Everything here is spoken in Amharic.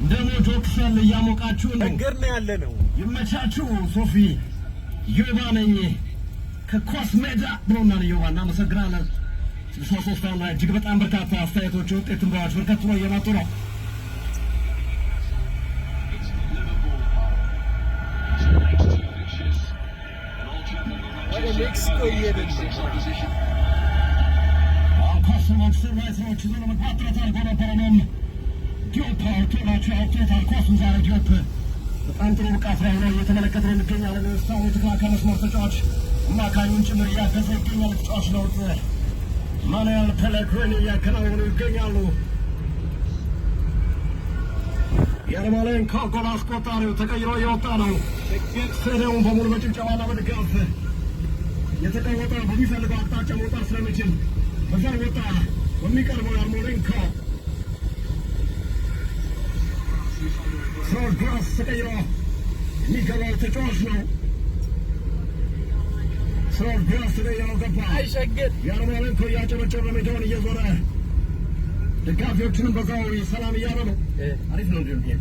ደሞ ጆክሰን ያሞቃችሁ ነው ነገር ነው ያለ ነው ይመቻችሁ ሶፊ ዮባ ነኝ ከኳስ ሜዳ ብሎናል ዮባና መሰግናለን 63 ላይ እጅግ በጣም በርካታ አስተያየቶች ውጤት ትንበያዎች በርከት ብለው እየመጡ ነው ሜክሲኮ እየሄድን ማንቸስተር ዩናይትዶች ይዘው ለመግባት ጥረት አድርገው ነበረም ዲዮፕ አውጥቷቸው አውጥቷል ኳሱን ዛሬ ዲዮፕ በጣም ጥሩ ብቃት ላይ ነው እየተመለከትን እንገኛለን እስካሁን የተከላካይ መስመር ተጫዋች አማካኙን ጭምር እያገዘ ይገኛል ተጫዋች ለውጥ ማኑኤል ፔሌግሪኒ እያከናወኑ ይገኛሉ የአርማሌንኮ ጎል አስቆጣሪው ተቀይሮ እየወጣ ነው ስቴዲየሙን በሙሉ በጭብጨባና በድጋፍ የተቀወጠ በሚፈልገው አቅጣጫ መውጣት ስለሚችል በዛ ወጣ በሚቀርበው የአርማሌንኮ ግራስ ተቀይሮ የሚገባው ተጫዋች ነው ግራስ ተቀይሮ ገባ የአርማሌንኮ እያጨበጨበ ሜዳውን እየዞረ ደጋፊዎችንም በዛው ሰላም እያለ ነው አሪፍ ነው